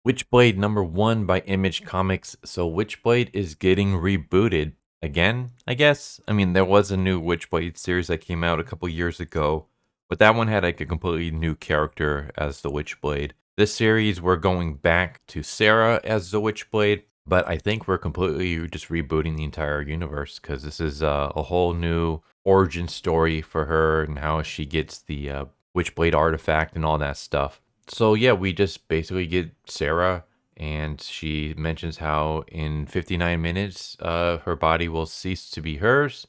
Witchblade #1 by Image Comics. So Witchblade is getting rebooted again, I guess. I mean, there was a new Witchblade series that came out a couple years ago, but that one had like a completely new character as the Witchblade. This series, we're going back to Sara as the Witchblade, but I think we're completely just rebooting the entire universe because this is a whole new origin story for her and how she gets the Witchblade artifact and all that stuff. So yeah, we just basically get Sara, and she mentions how in 59 minutes, her body will cease to be hers,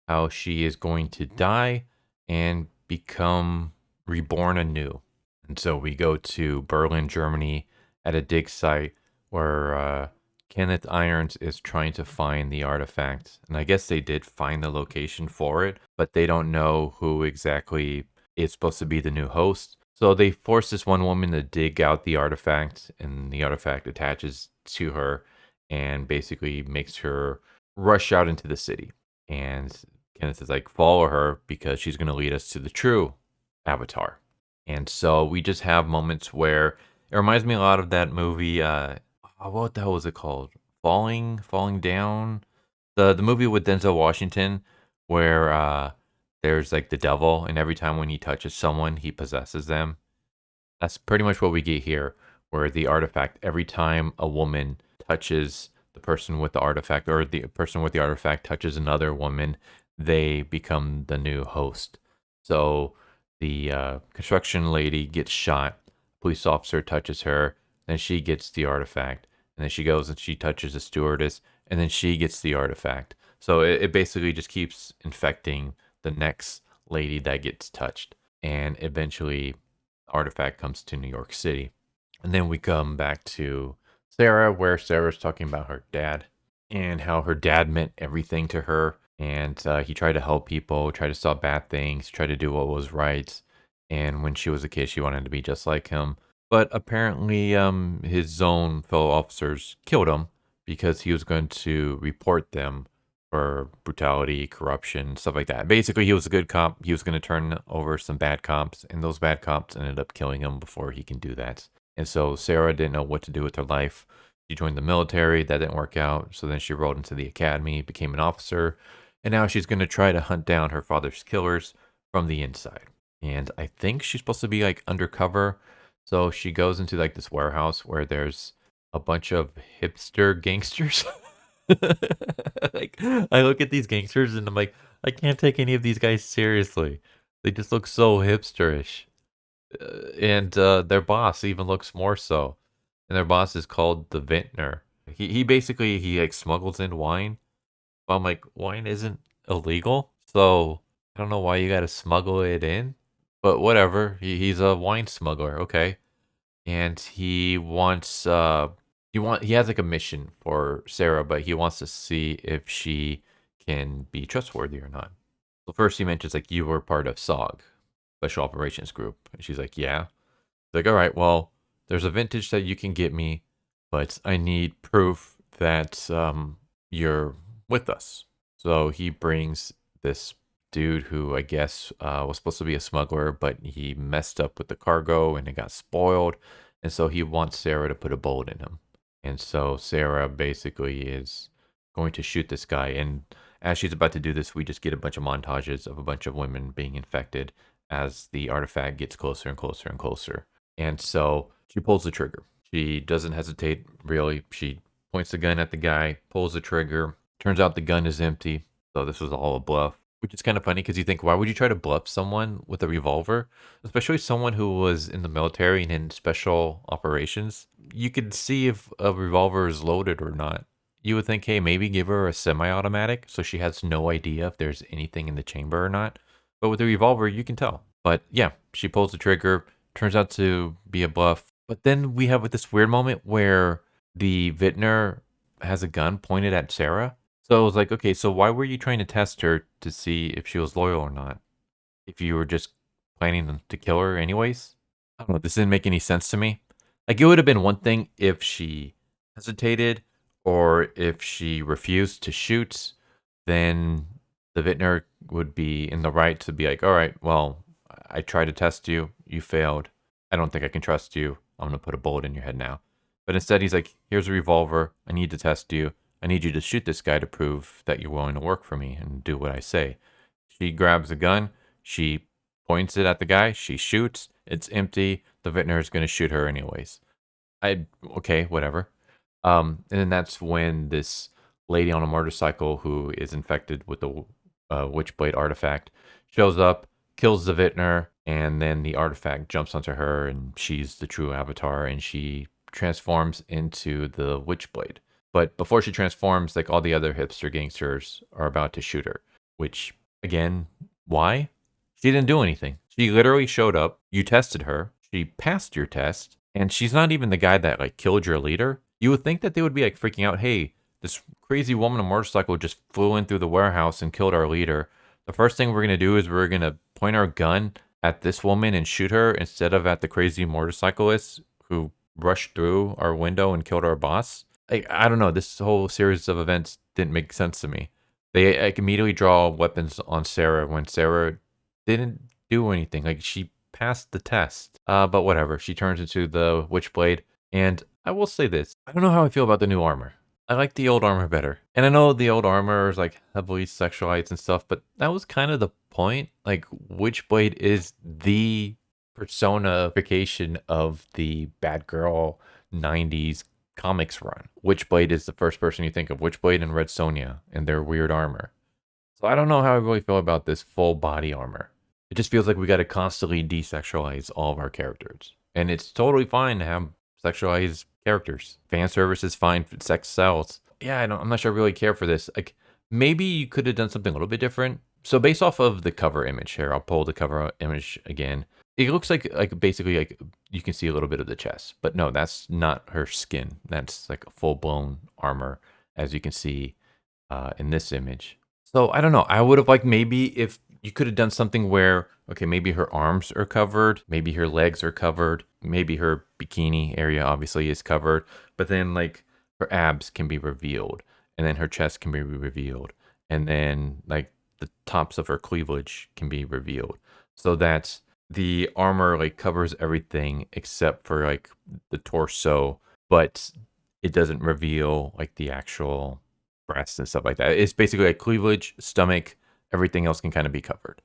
how she is going to die and become reborn anew. And so we go to Berlin, Germany, at a dig site where Kenneth Irons is trying to find the artifact. And I guess they did find the location for it, but they don't know who exactly is supposed to be the new host. So they force this one woman to dig out the artifact, and the artifact attaches to her and basically makes her rush out into the city. And Kenneth is like, follow her because she's going to lead us to the true Avatar. And so we just have moments where it reminds me a lot of that movie. What the hell was it called? Falling Down. The movie with Denzel Washington, where there's like the devil, and every time when he touches someone, he possesses them. That's pretty much what we get here, where the artifact, every time a woman touches the person with the artifact, or the person with the artifact touches another woman, they become the new host. So the construction lady gets shot, police officer touches her, then she gets the artifact, and then she goes and she touches the stewardess, and then she gets the artifact. So it basically just keeps infecting the next lady that gets touched. And eventually, the artifact comes to New York City. And then we come back to Sara, where Sarah's talking about her dad and how her dad meant everything to her. And he tried to help people, tried to stop bad things, tried to do what was right. And when she was a kid, she wanted to be just like him. But apparently, his own fellow officers killed him because he was going to report them for brutality, corruption, stuff like that. Basically, he was a good cop. He was going to turn over some bad cops, and those bad cops ended up killing him before he can do that. And so Sara didn't know what to do with her life. She joined the military. That didn't work out. So then she rolled into the academy, became an officer, and now she's going to try to hunt down her father's killers from the inside. And I think she's supposed to be like undercover. So she goes into like this warehouse where there's a bunch of hipster gangsters. Like, I look at these gangsters and I'm like, I can't take any of these guys seriously. They just look so hipsterish. And their boss even looks more so. And their boss is called the Vintner. He basically he like smuggles in wine. But I'm like, wine isn't illegal, so I don't know why you gotta smuggle it in. But whatever. He's a wine smuggler, okay. And he has like a mission for Sara, but he wants to see if she can be trustworthy or not. So first he mentions like you were part of SOG, Special Operations Group. And she's like, yeah. He's like, all right, well, there's a vintage that you can get me, but I need proof that you're with us. So he brings this dude who I guess was supposed to be a smuggler, but he messed up with the cargo and it got spoiled. And so he wants Sara to put a bullet in him. And so Sara basically is going to shoot this guy. And as she's about to do this, we just get a bunch of montages of a bunch of women being infected as the artifact gets closer and closer and closer. And so she pulls the trigger. She doesn't hesitate, really. She points the gun at the guy, pulls the trigger. Turns out the gun is empty. So this was all a bluff, which is kind of funny because you think, why would you try to bluff someone with a revolver? Especially someone who was in the military and in special operations. You could see if a revolver is loaded or not. You would think, hey, maybe give her a semi-automatic so she has no idea if there's anything in the chamber or not. But with a revolver, you can tell. But yeah, she pulls the trigger. Turns out to be a bluff. But then we have this weird moment where the Vintner has a gun pointed at Sara. So I was like, okay, so why were you trying to test her to see if she was loyal or not? If you were just planning to kill her anyways? I don't know, this didn't make any sense to me. Like, it would have been one thing if she hesitated or if she refused to shoot, then the Vintner would be in the right to be like, all right, well, I tried to test you, you failed. I don't think I can trust you. I'm going to put a bullet in your head now. But instead, he's like, here's a revolver. I need to test you. I need you to shoot this guy to prove that you're willing to work for me and do what I say. She grabs a gun. She points it at the guy. She shoots. It's empty. The vintner is going to shoot her anyways. Okay, whatever. And then that's when this lady on a motorcycle who is infected with the Witchblade artifact shows up, kills the vintner, and then the artifact jumps onto her, and she's the true avatar, and she transforms into the Witchblade. But before she transforms, like all the other hipster gangsters are about to shoot her. Which, again, why? She didn't do anything. She literally showed up. You tested her. She passed your test. And she's not even the guy that like killed your leader. You would think that they would be like freaking out. Hey, this crazy woman on a motorcycle just flew in through the warehouse and killed our leader. The first thing we're going to do is we're going to point our gun at this woman and shoot her instead of at the crazy motorcyclist who rushed through our window and killed our boss. I don't know. This whole series of events didn't make sense to me. They like, immediately draw weapons on Sara when Sara didn't do anything. Like she passed the test. But whatever. She turns into the Witchblade. And I will say this. I don't know how I feel about the new armor. I like the old armor better. And I know the old armor is like heavily sexualized and stuff, but that was kind of the point. Like Witchblade is the personification of the bad girl 90s comics run. Witchblade is the first person you think of. Witchblade and Red Sonja and their weird armor. So I don't know how I really feel about this full body armor. It just feels like we got to constantly desexualize all of our characters. And it's totally fine to have sexualized characters. Fan service is fine. Sex sells. Yeah, I'm not sure I really care for this. Like, maybe you could have done something a little bit different. So based off of the cover image here, I'll pull the cover image again. It looks like basically like you can see a little bit of the chest. But no, that's not her skin. That's like a full-blown armor, as you can see in this image. So I don't know. I would have liked maybe if you could have done something where, okay, maybe her arms are covered, maybe her legs are covered, maybe her bikini area obviously is covered, but then like her abs can be revealed, and then her chest can be revealed, and then like the tops of her cleavage can be revealed, so that the armor like covers everything except for like the torso, but it doesn't reveal like the actual breasts and stuff like that. It's basically like cleavage, stomach, everything else can kind of be covered.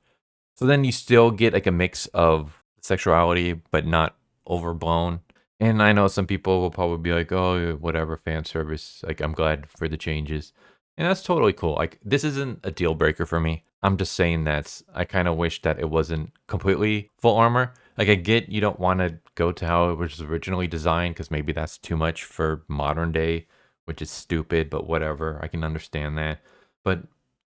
So then you still get like a mix of sexuality, but not overblown. And I know some people will probably be like, oh, whatever, fan service. Like, I'm glad for the changes. And that's totally cool. Like, this isn't a deal breaker for me. I'm just saying that I kind of wish that it wasn't completely full armor. Like, I get you don't want to go to how it was originally designed because maybe that's too much for modern day, which is stupid, but whatever. I can understand that. But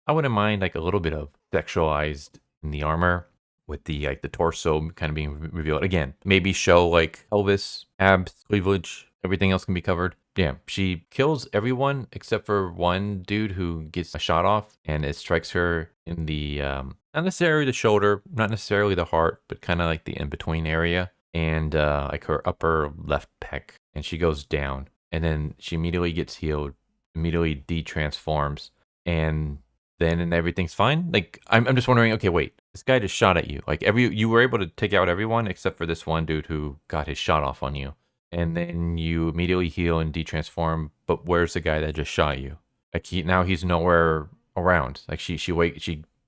I wouldn't mind like a little bit of sexualized in the armor with the like the torso kind of being revealed. Again, maybe show like pelvis, abs, cleavage, everything else can be covered. Yeah, she kills everyone except for one dude who gets a shot off, and it strikes her in the not necessarily the shoulder, not necessarily the heart, but kind of like the in-between area, and like her upper left pec, and she goes down, and then she immediately gets healed, immediately de-transforms, and then everything's fine. Like I'm just wondering, okay, wait, this guy just shot at you. Like you were able to take out everyone except for this one dude who got his shot off on you. And then you immediately heal and de-transform, but where's the guy that just shot you? Like now he's nowhere around. Like she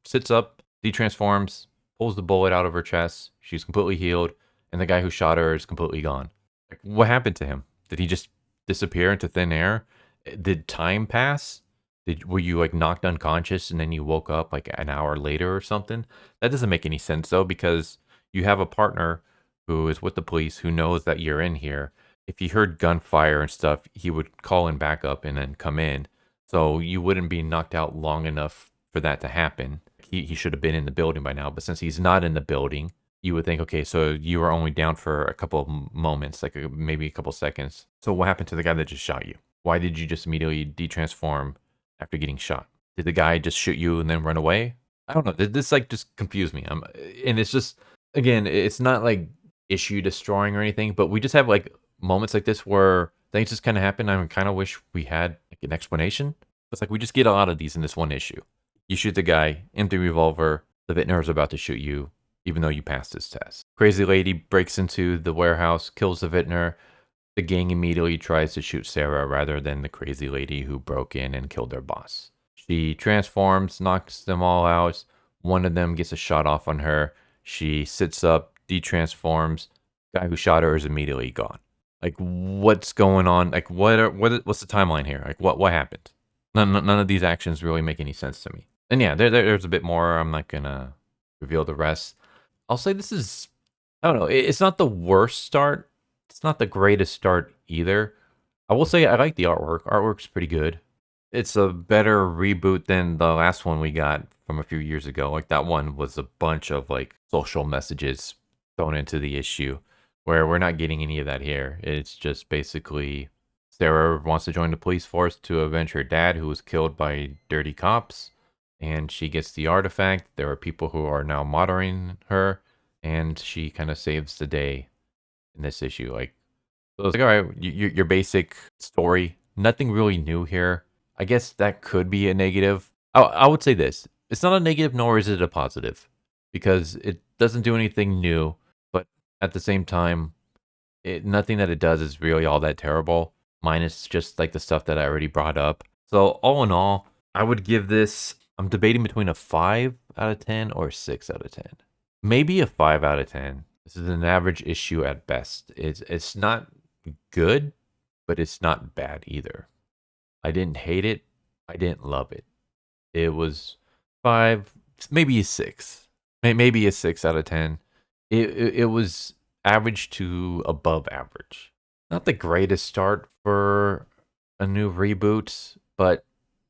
sits up, de-transforms, pulls the bullet out of her chest, she's completely healed, and the guy who shot her is completely gone. Like what happened to him? Did he just disappear into thin air? Did time pass? Were you like knocked unconscious and then you woke up like an hour later or something? That doesn't make any sense though, because you have a partner who is with the police who knows that you're in here. If he heard gunfire and stuff, he would call in backup and then come in. So you wouldn't be knocked out long enough for that to happen. He should have been in the building by now, but since he's not in the building, you would think, okay, so you were only down for a couple of moments, like maybe a couple seconds. So what happened to the guy that just shot you? Why did you just immediately de-transform after getting shot? Did the guy just shoot you and then run away? I don't know. This like just confused me. And it's just, again, it's not like issue destroying or anything, but we just have like moments like this where things just kind of happen. I kind of wish we had like an explanation. It's like we just get a lot of these in this one issue. You shoot the guy, empty revolver, the vintner is about to shoot you, even though you passed his test. Crazy lady breaks into the warehouse, kills the vintner, the gang immediately tries to shoot Sara rather than the crazy lady who broke in and killed their boss. She transforms, knocks them all out. One of them gets a shot off on her. She sits up, detransforms. Guy who shot her is immediately gone. Like, what's going on? Like, what's the timeline here? Like, what happened? None of these actions really make any sense to me. And yeah, there's a bit more. I'm not gonna reveal the rest. I'll say this is, I don't know. It's not the worst start. It's not the greatest start either. I will say I like the artwork. Artwork's pretty good. It's a better reboot than the last one we got from a few years ago. Like, that one was a bunch of like social messages thrown into the issue, where we're not getting any of that here. It's just basically Sara wants to join the police force to avenge her dad, who was killed by dirty cops, and she gets the artifact. There are people who are now monitoring her, and she kind of saves the day in this issue. Like, so it's like, all right, your basic story, nothing really new here. I guess that could be a negative. I would say this: it's not a negative, nor is it a positive, because it doesn't do anything new. But at the same time, nothing that it does is really all that terrible, minus just like the stuff that I already brought up. So all in all, I would give this, I'm debating between a 5 out of 10 or a 6 out of 10. Maybe a 5 out of 10. This is an average issue at best. It's not good, but it's not bad either. I didn't hate it. I didn't love it. It was 5, maybe a 6. Maybe a 6 out of 10. It was average to above average. Not the greatest start for a new reboot, but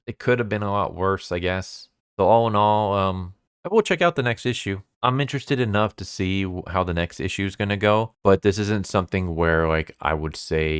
it could have been a lot worse, I guess. So all in all, I will check out the next issue. I'm interested enough to see how the next issue is going to go, but this isn't something where like I would say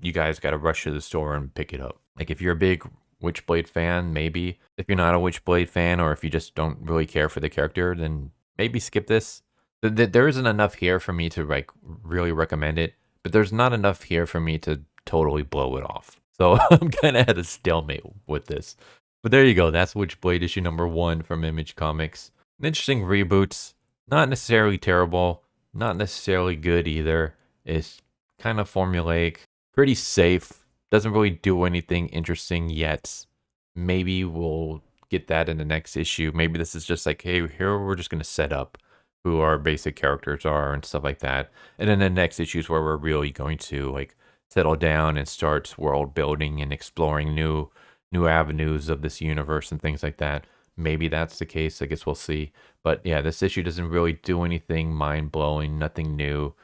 you guys got to rush to the store and pick it up. Like, if you're a big Witchblade fan, maybe. If you're not a Witchblade fan, or if you just don't really care for the character, then maybe skip this. There isn't enough here for me to like really recommend it, but there's not enough here for me to totally blow it off. So I'm kind of at a stalemate with this. But there you go. That's Witchblade issue number 1 from Image Comics. An interesting reboot. Not necessarily terrible. Not necessarily good either. It's kind of formulaic. Pretty safe. Doesn't really do anything interesting yet. Maybe we'll get that in the next issue. Maybe this is just like, hey, here we're just going to set up who our basic characters are and stuff like that. And then the next issue is where we're really going to like settle down and start world building and exploring new avenues of this universe and things like that. Maybe that's the case. I guess we'll see. But yeah, this issue doesn't really do anything mind-blowing, nothing new,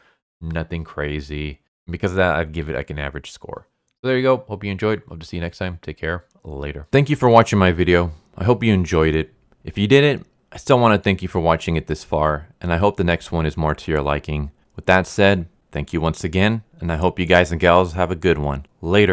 nothing crazy. Because of that, I'd give it like an average score. So there you go. Hope you enjoyed. Hope to see you next time. Take care. Later. Thank you for watching my video. I hope you enjoyed it. If you didn't, I still want to thank you for watching it this far, and I hope the next one is more to your liking. With that said, thank you once again, and I hope you guys and gals have a good one. Later.